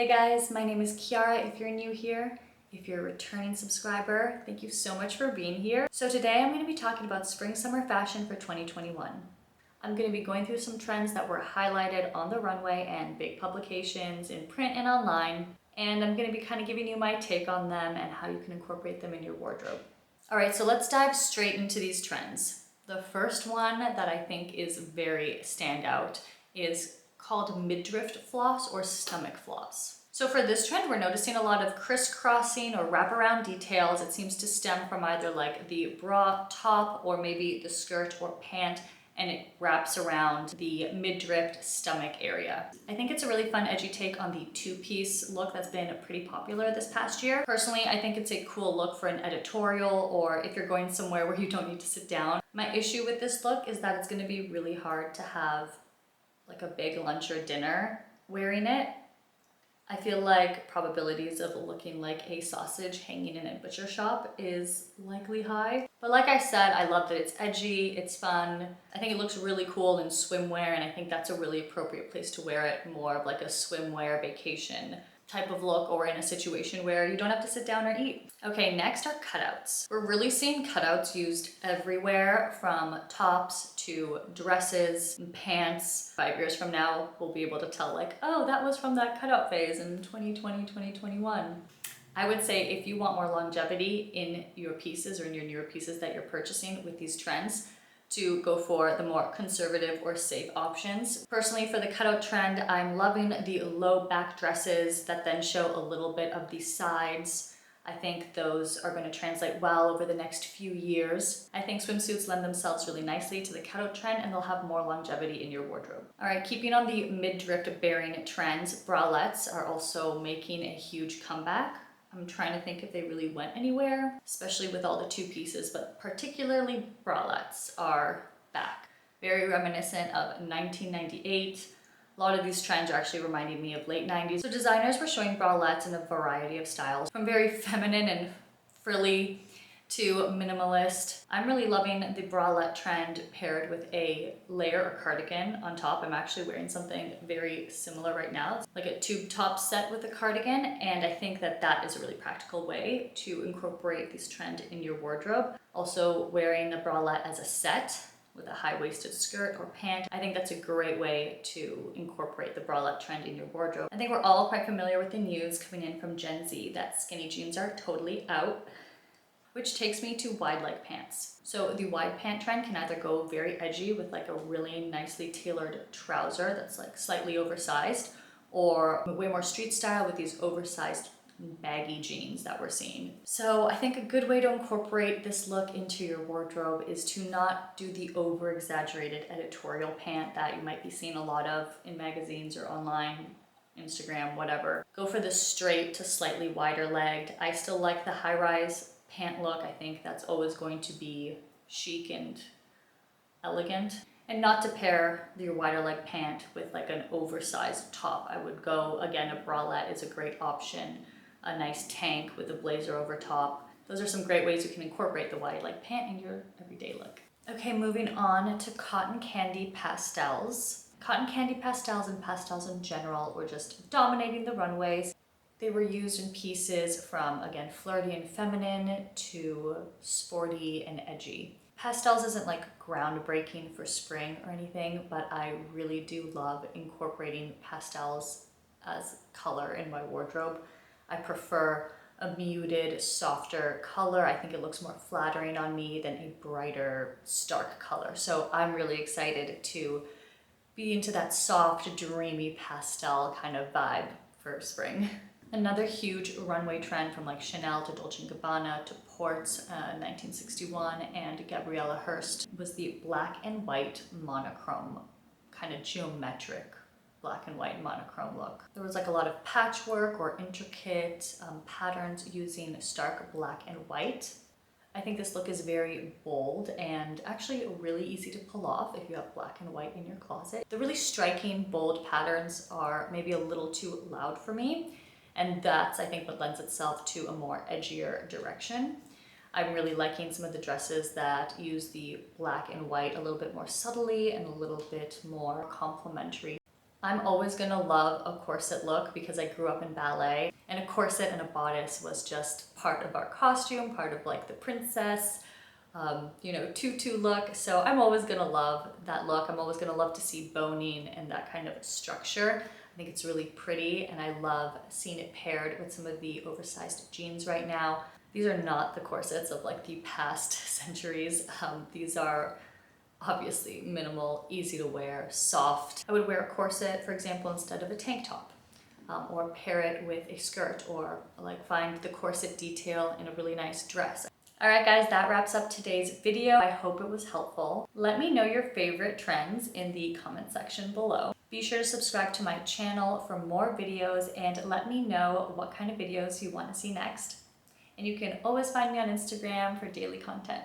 Hey guys, my name is Kiara if you're new here. If you're a returning subscriber, thank you so much for being here. So today I'm going to be talking about spring-summer fashion for 2021. I'm going to be going through some trends that were highlighted on the runway and big publications in print and online, and I'm going to be kind of giving you my take on them and how you can incorporate them in your wardrobe. Alright, so let's dive straight into these trends. The first one that I think is very standout is called midriff floss or stomach floss. So for this trend, we're noticing a lot of crisscrossing or wraparound details. It seems to stem from either like the bra top or maybe the skirt or pant, and it wraps around the midriff stomach area. I think it's a really fun, edgy take on the two-piece look that's been pretty popular this past year. Personally, I think it's a cool look for an editorial or if you're going somewhere where you don't need to sit down. My issue with this look is that it's going to be really hard to have like a big lunch or dinner wearing it. I feel like probabilities of looking like a sausage hanging in a butcher shop is likely high. But like I said, I love that it's edgy, it's fun. I think it looks really cool in swimwear, and I think that's a really appropriate place to wear it, more of like a swimwear vacation type of look or in a situation where you don't have to sit down or eat. Okay, next are cutouts. We're really seeing cutouts used everywhere, from tops to dresses and pants. 5 years from now, we'll be able to tell like, oh, that was from that cutout phase in 2020, 2021. I would say if you want more longevity in your pieces or in your newer pieces that you're purchasing with these trends, to go for the more conservative or safe options. Personally, for the cutout trend, I'm loving the low back dresses that then show a little bit of the sides. I think those are going to translate well over the next few years. I think swimsuits lend themselves really nicely to the cutout trend, and they'll have more longevity in your wardrobe. All right, keeping on the midriff bearing trends, bralettes are also making a huge comeback. I'm trying to think if they really went anywhere, especially with all the two pieces, but particularly bralettes are back. Very reminiscent of 1998. A lot of these trends are actually reminding me of late 90s. So designers were showing bralettes in a variety of styles, from very feminine and frilly to minimalist. I'm really loving the bralette trend paired with a layer or cardigan on top. I'm actually wearing something very similar right now, it's like a tube top set with a cardigan, and I think that that is a really practical way to incorporate this trend in your wardrobe. Also wearing the bralette as a set with a high-waisted skirt or pant, I think that's a great way to incorporate the bralette trend in your wardrobe. I think we're all quite familiar with the news coming in from Gen Z that skinny jeans are totally out, which takes me to wide leg pants. So the wide pant trend can either go very edgy with like a really nicely tailored trouser that's like slightly oversized, or way more street style with these oversized baggy jeans that we're seeing. So I think a good way to incorporate this look into your wardrobe is to not do the over exaggerated editorial pant that you might be seeing a lot of in magazines or online, Instagram, whatever. Go for the straight to slightly wider legged. I still like the high rise pant look. I think that's always going to be chic and elegant. And not to pair your wider leg pant with like an oversized top. I would go, again, a bralette is a great option. A nice tank with a blazer over top. Those are some great ways you can incorporate the wide leg pant in your everyday look. Okay, moving on to cotton candy pastels. Cotton candy pastels and pastels in general were just dominating the runways. They were used in pieces from, again, flirty and feminine to sporty and edgy. Pastels isn't like groundbreaking for spring or anything, but I really do love incorporating pastels as color in my wardrobe. I prefer a muted, softer color. I think it looks more flattering on me than a brighter, stark color. So I'm really excited to be into that soft, dreamy pastel kind of vibe for spring. Another huge runway trend from like Chanel to Dolce & Gabbana to Ports 1961 and Gabriella Hearst was the black and white monochrome, kind of geometric black and white monochrome look. There was like a lot of patchwork or intricate patterns using stark black and white. I think this look is very bold and actually really easy to pull off if you have black and white in your closet. The really striking, bold patterns are maybe a little too loud for me. And that's, I think, what lends itself to a more edgier direction. I'm really liking some of the dresses that use the black and white a little bit more subtly and a little bit more complementary. I'm always gonna love a corset look because I grew up in ballet, and a corset and a bodice was just part of our costume, part of like the princess, tutu look. So I'm always gonna love that look. I'm always gonna love to see boning and that kind of structure. I think it's really pretty, and I love seeing it paired with some of the oversized jeans right now. These are not the corsets of like the past centuries. These are obviously minimal, easy to wear, soft. I would wear a corset, for example, instead of a tank top, or pair it with a skirt, or like find the corset detail in a really nice dress. All right, guys, that wraps up today's video. I hope it was helpful. Let me know your favorite trends in the comment section below. Be sure to subscribe to my channel for more videos, and let me know what kind of videos you want to see next. And you can always find me on Instagram for daily content.